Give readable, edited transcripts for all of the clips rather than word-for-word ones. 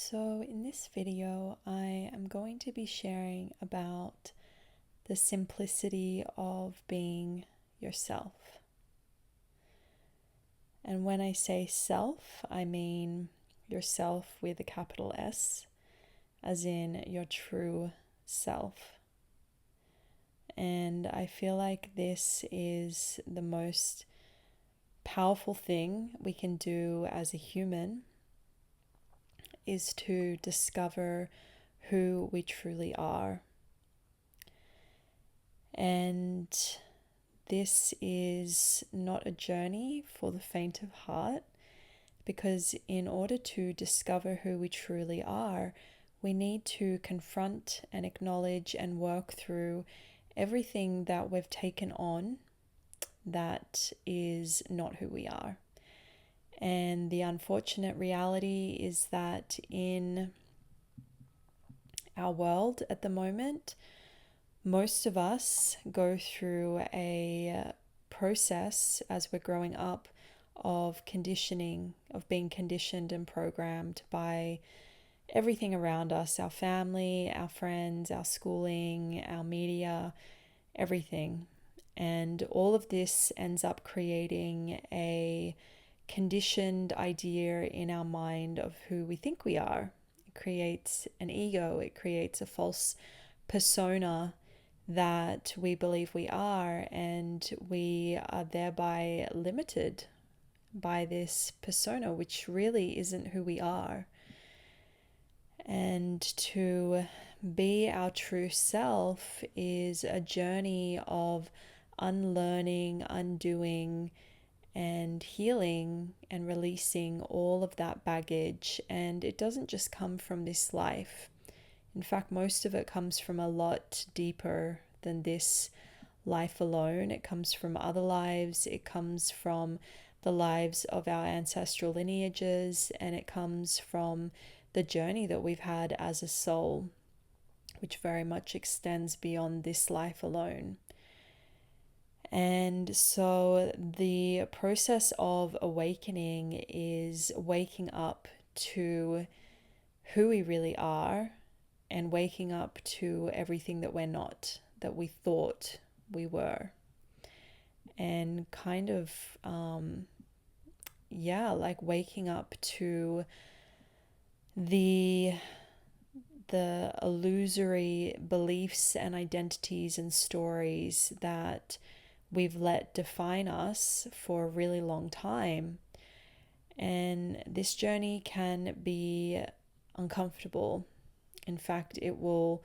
So in this video, I am going to be sharing about the simplicity of being yourself. And when I say self, I mean yourself with a capital S, as in your true self. And I feel like this is the most powerful thing we can do as a human, is to discover who we truly are. And this is not a journey for the faint of heart, because in order to discover who we truly are, we need to confront and acknowledge and work through everything that we've taken on that is not who we are. And the unfortunate reality is that in our world at the moment, most of us go through a process as we're growing up of conditioning, of being conditioned and programmed by everything around us, our family, our friends, our schooling, our media, everything. And all of this ends up creating a conditioned idea in our mind of who we think we are. It creates an ego, it creates a false persona that we believe we are, and we are thereby limited by this persona, which really isn't who we are. And to be our true self is a journey of unlearning, undoing, and healing and releasing all of that baggage. And it doesn't just come from this life. In fact, most of it comes from a lot deeper than this life alone. It comes from other lives, it comes from the lives of our ancestral lineages, and it comes from the journey that we've had as a soul, which very much extends beyond this life alone. And so the process of awakening is waking up to who we really are and waking up to everything that we're not, that we thought we were. And kind of, like waking up to the illusory beliefs and identities and stories that we've let define us for a really long time. And this journey can be uncomfortable. In fact, it will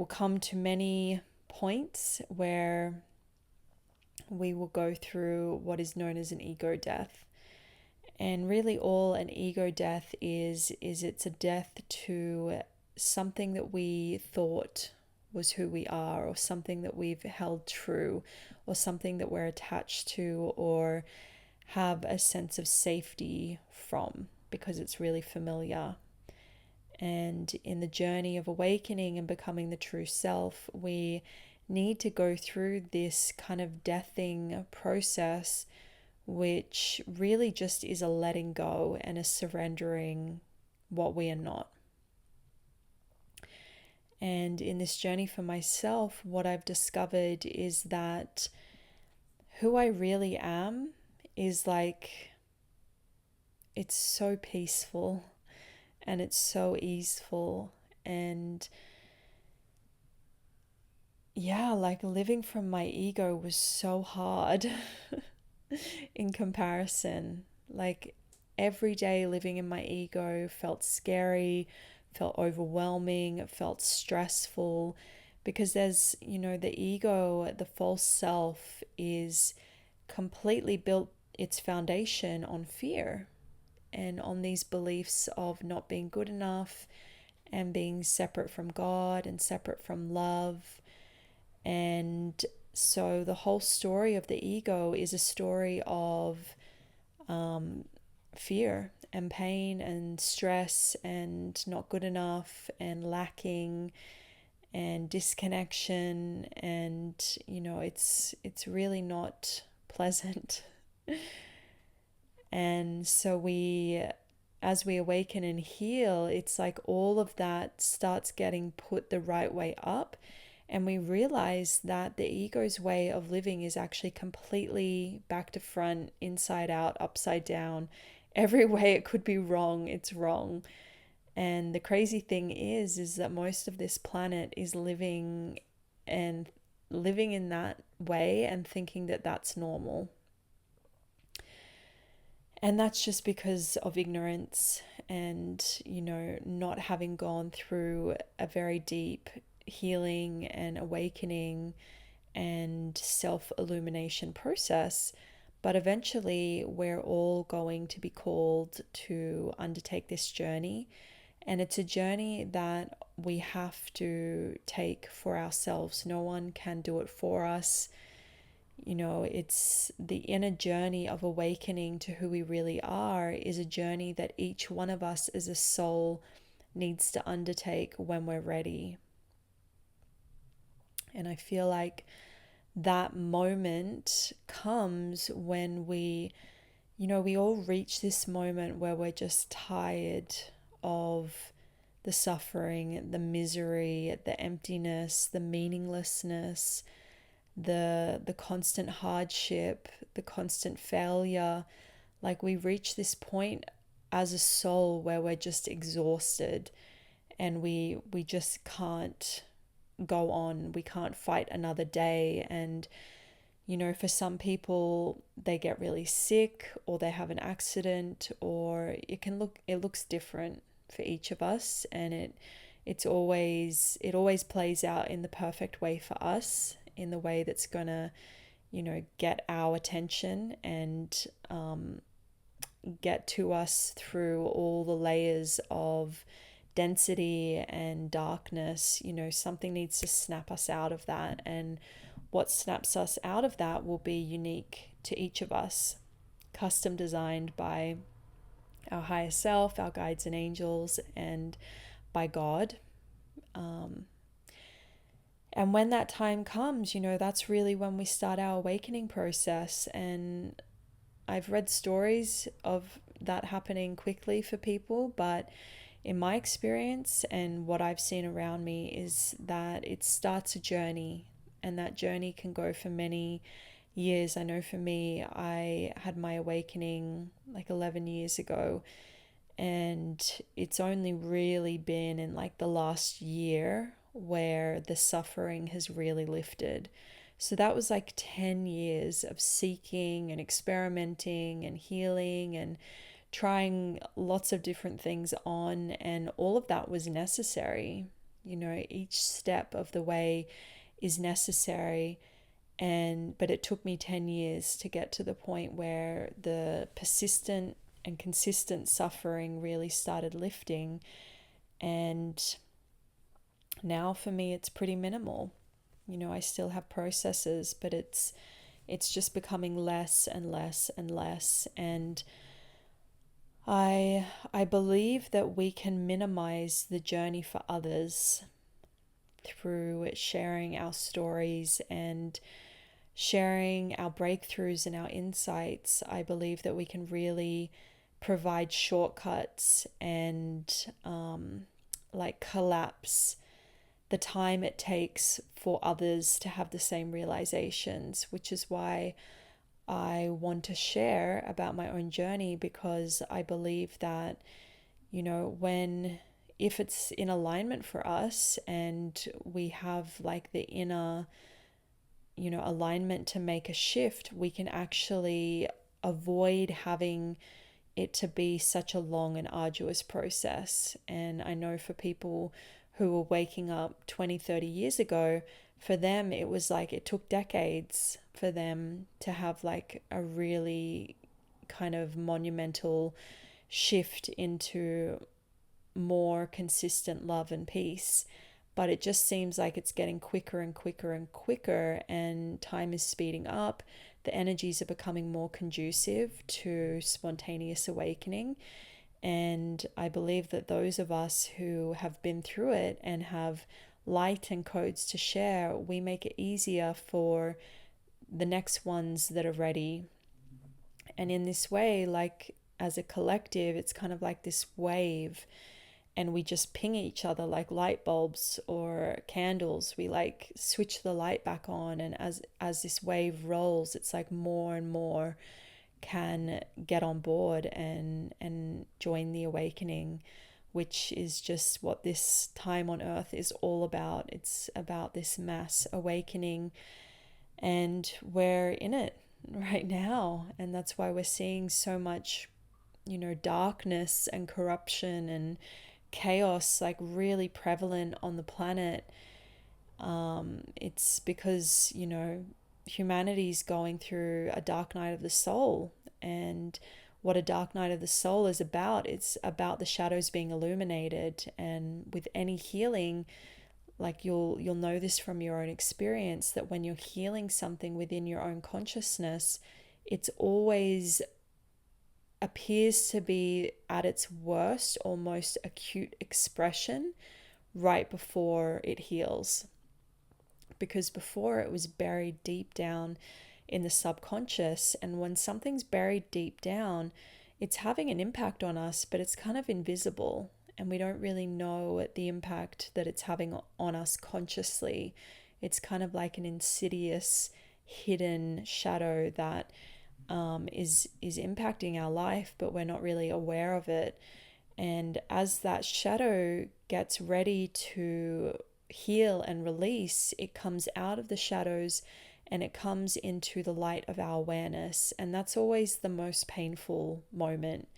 come to many points where we will go through what is known as an ego death. And really all an ego death is it's a death to something that we thought was who we are, or something that we've held true, or something that we're attached to or have a sense of safety from because it's really familiar. And in the journey of awakening and becoming the true self, we need to go through this kind of deathing process, which really just is a letting go and a surrendering what we are not. And in this journey for myself, what I've discovered is that who I really am is like, it's so peaceful and it's so easeful. And like living from my ego was so hard in comparison. Like every day living in my ego felt scary, felt overwhelming, felt stressful, because there's, the ego, the false self is completely built its foundation on fear and on these beliefs of not being good enough and being separate from God and separate from love. And so the whole story of the ego is a story of fear and pain and stress and not good enough and lacking and disconnection, and it's really not pleasant. And so we as we awaken and heal, it's like all of that starts getting put the right way up. And we realize that the ego's way of living is actually completely back to front, inside out, upside down. Every way it could be wrong, it's wrong. And the crazy thing is that most of this planet is and living in that way and thinking that that's normal. And that's just because of ignorance and, not having gone through a very deep healing and awakening and self illumination process. But eventually, we're all going to be called to undertake this journey. And it's a journey that we have to take for ourselves. No one can do it for us. It's the inner journey of awakening to who we really are is a journey that each one of us as a soul needs to undertake when we're ready. And I feel like that moment comes when we all reach this moment where we're just tired of the suffering, the misery, the emptiness, the meaninglessness, the constant hardship, the constant failure. Like we reach this point as a soul where we're just exhausted and we just can't go on. We can't fight another day. And for some people they get really sick or they have an accident, or it looks different for each of us, and it always plays out in the perfect way for us, in the way that's gonna get our attention and get to us through all the layers of density and darkness. Something needs to snap us out of that, and what snaps us out of that will be unique to each of us, custom designed by our higher self, our guides and angels, and by God. And when that time comes, that's really when we start our awakening process. And I've read stories of that happening quickly for people, but in my experience and what I've seen around me is that it starts a journey, and that journey can go for many years. I know for me, I had my awakening like 11 years ago, and it's only really been in like the last year where the suffering has really lifted. So that was like 10 years of seeking and experimenting and healing and trying lots of different things on, and all of that was necessary. Each step of the way is necessary, but it took me 10 years to get to the point where the persistent and consistent suffering really started lifting. And now for me it's pretty minimal. I still have processes, but it's just becoming less and less and less. And I believe that we can minimize the journey for others through sharing our stories and sharing our breakthroughs and our insights. I believe that we can really provide shortcuts and collapse the time it takes for others to have the same realizations, which is why I want to share about my own journey, because I believe that, if it's in alignment for us and we have like the inner, alignment to make a shift, we can actually avoid having it to be such a long and arduous process. And I know for people who were waking up 20, 30 years ago, for them, it was like it took decades for them to have like a really kind of monumental shift into more consistent love and peace. But it just seems like it's getting quicker and quicker and quicker, and time is speeding up. The energies are becoming more conducive to spontaneous awakening. And I believe that those of us who have been through it and have light and codes to share, we make it easier for the next ones that are ready. And in this way, like as a collective, it's kind of like this wave, and we just ping each other like light bulbs or candles. We like switch the light back on, and as this wave rolls, it's like more and more can get on board and join the awakening, which is just what this time on earth is all about. It's about this mass awakening, and we're in it right now. And that's why we're seeing so much, darkness and corruption and chaos like really prevalent on the planet. It's because, humanity's going through a dark night of the soul. And what a dark night of the soul is about, it's about the shadows being illuminated. And with any healing, like you'll know this from your own experience, that when you're healing something within your own consciousness, it's always appears to be at its worst or most acute expression right before it heals. Because before, it was buried deep down in the subconscious. And when something's buried deep down, it's having an impact on us, but it's kind of invisible. And we don't really know the impact that it's having on us consciously. It's kind of like an insidious, hidden shadow that is impacting our life, but we're not really aware of it. And as that shadow gets ready to heal and release, it comes out of the shadows and it comes into the light of our awareness. And that's always the most painful moment,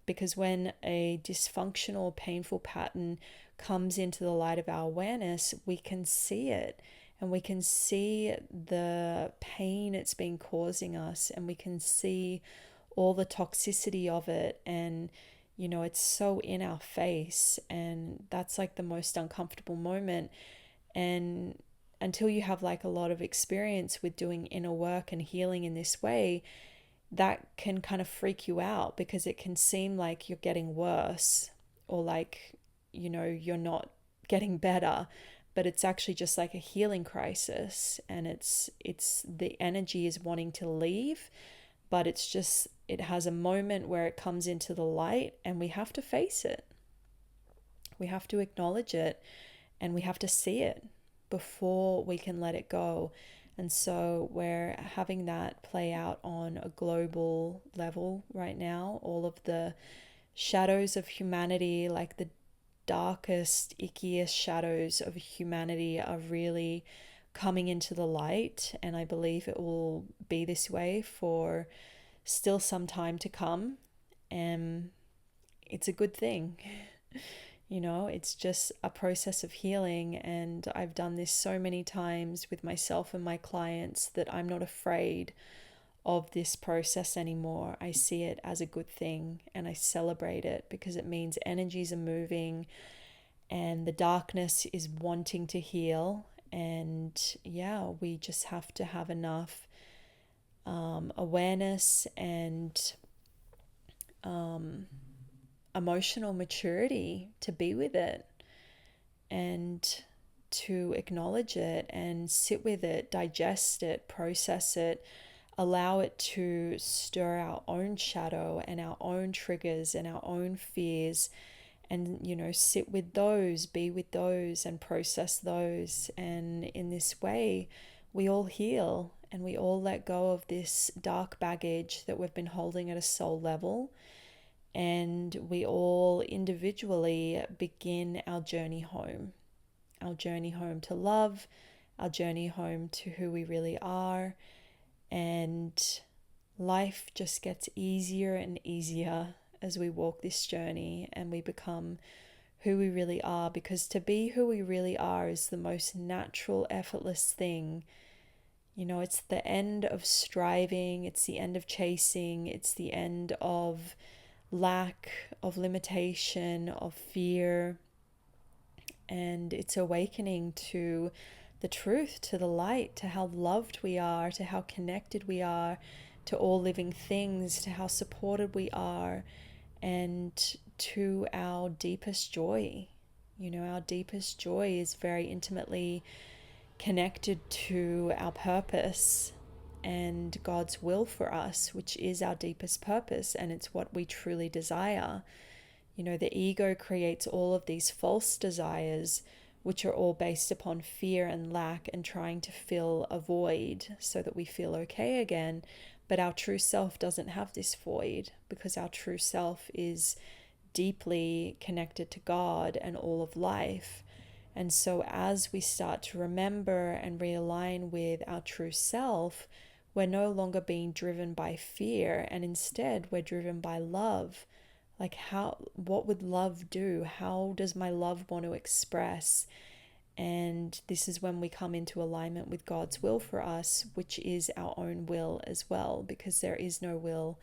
because when a dysfunctional, painful pattern comes into the light of our awareness, we can see it, and we can see the pain it's been causing us, and we can see all the toxicity of it. And it's so in our face, and that's like the most uncomfortable moment. And until you have like a lot of experience with doing inner work and healing in this way, that can kind of freak you out, because it can seem like you're getting worse, or like, you're not getting better, but it's actually just like a healing crisis. And it's the energy is wanting to leave, but it has a moment where it comes into the light, and we have to face it. We have to acknowledge it, and we have to see it before we can let it go. And so we're having that play out on a global level right now. All of the shadows of humanity, like the darkest, ickiest shadows of humanity, are really coming into the light. And I believe it will be this way for still some time to come. And it's a good thing. It's just a process of healing. And I've done this so many times with myself and my clients that I'm not afraid of this process anymore. I see it as a good thing, and I celebrate it, because it means energies are moving and the darkness is wanting to heal. And yeah, we just have to have enough awareness and emotional maturity to be with it, and to acknowledge it and sit with it, digest it, process it, allow it to stir our own shadow and our own triggers and our own fears, and sit with those, be with those, and process those. And in this way, we all heal, and we all let go of this dark baggage that we've been holding at a soul level. And we all individually begin our journey home to love, our journey home to who we really are. And life just gets easier and easier as we walk this journey and we become who we really are, because to be who we really are is the most natural, effortless thing. It's the end of striving, it's the end of chasing, it's the end of lack, of limitation, of fear. And it's awakening to the truth, to the light, to how loved we are, to how connected we are to all living things, to how supported we are, and to our deepest joy. Our deepest joy is very intimately connected to our purpose. and God's will for us, which is our deepest purpose, and it's what we truly desire. The ego creates all of these false desires, which are all based upon fear and lack and trying to fill a void so that we feel okay again. But our true self doesn't have this void, because our true self is deeply connected to God and all of life. And so as we start to remember and realign with our true self, we're no longer being driven by fear, and instead we're driven by love. Like, what would love do? How does my love want to express? And this is when we come into alignment with God's will for us, which is our own will as well, because there is no will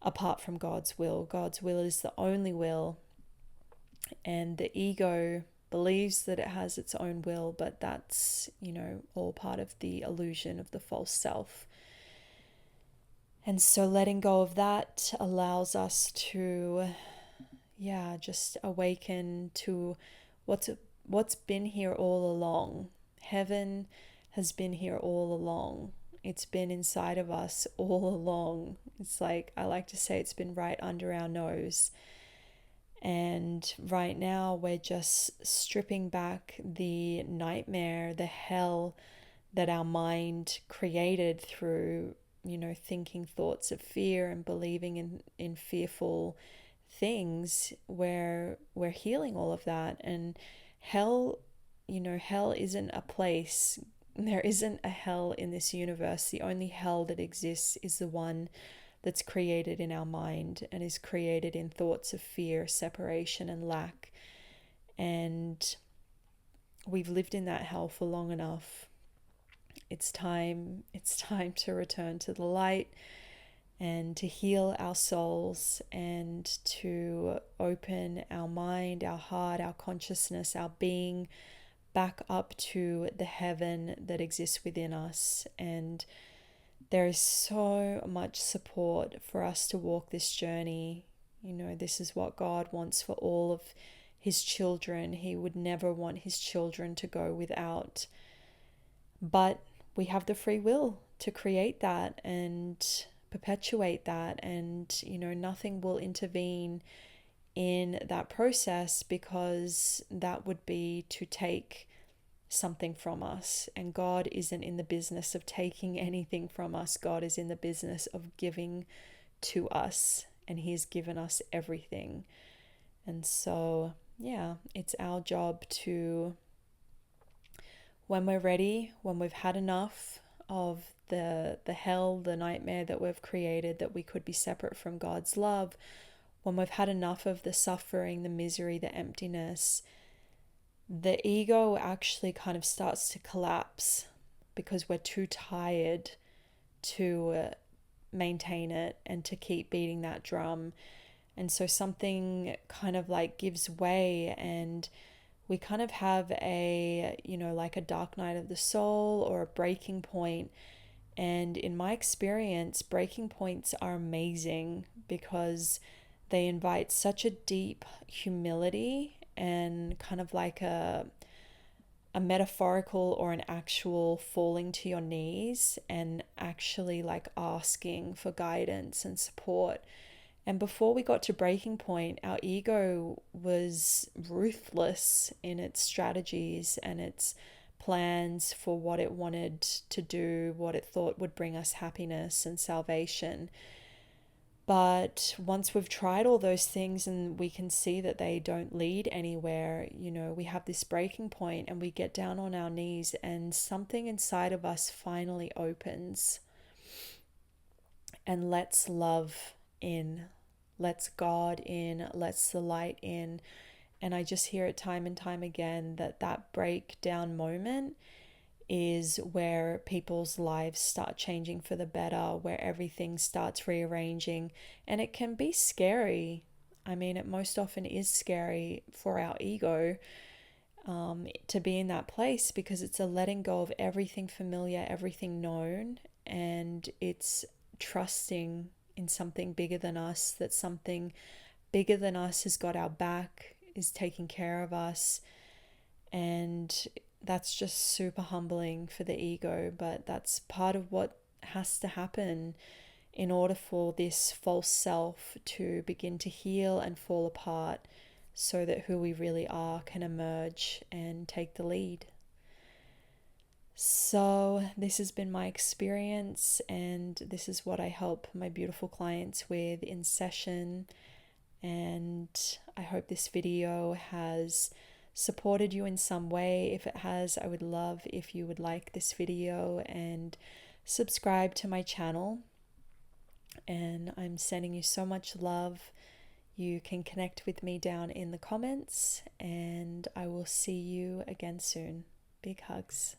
apart from God's will. God's will is the only will, and the ego believes that it has its own will, but that's, all part of the illusion of the false self. And so letting go of that allows us to, just awaken to what's been here all along. Heaven has been here all along. It's been inside of us all along. It's like, I like to say, it's been right under our nose. And right now we're just stripping back the nightmare, the hell that our mind created through, thinking thoughts of fear and believing in fearful things, where we're healing all of that. And hell, hell isn't a place. There isn't a hell in this universe. The only hell that exists is the one that's created in our mind and is created in thoughts of fear, separation, and lack. And we've lived in that hell for long enough. It's time to return to the light and to heal our souls and to open our mind, our heart, our consciousness, our being back up to the heaven that exists within us. And there is so much support for us to walk this journey. This is what God wants for all of his children. He would never want his children to go without. But we have the free will to create that and perpetuate that, and nothing will intervene in that process, because that would be to take something from us, and God isn't in the business of taking anything from us. God is in the business of giving to us, and he has given us everything. And so it's our job to, when we're ready, when we've had enough of the hell, the nightmare that we've created, that we could be separate from God's love, when we've had enough of the suffering, the misery, the emptiness, the ego actually kind of starts to collapse, because we're too tired to maintain it and to keep beating that drum. And so something kind of like gives way, and we kind of have a, like a dark night of the soul or a breaking point. And in my experience, breaking points are amazing, because they invite such a deep humility and kind of like a metaphorical or an actual falling to your knees and actually like asking for guidance and support. And before we got to breaking point, our ego was ruthless in its strategies and its plans for what it wanted to do, what it thought would bring us happiness and salvation. But once we've tried all those things and we can see that they don't lead anywhere, we have this breaking point and we get down on our knees, and something inside of us finally opens and lets love in, lets God in, lets the light in. And I just hear it time and time again that breakdown moment is where people's lives start changing for the better, where everything starts rearranging. And it can be scary. I mean, it most often is scary for our ego to be in that place, because it's a letting go of everything familiar, everything known, and it's trusting in something bigger than us, that something bigger than us has got our back, is taking care of us. And that's just super humbling for the ego, but that's part of what has to happen in order for this false self to begin to heal and fall apart, so that who we really are can emerge and take the lead. So this has been my experience, and this is what I help my beautiful clients with in session. And I hope this video has supported you in some way. If it has, I would love if you would like this video and subscribe to my channel. And I'm sending you so much love. You can connect with me down in the comments, and I will see you again soon. Big hugs.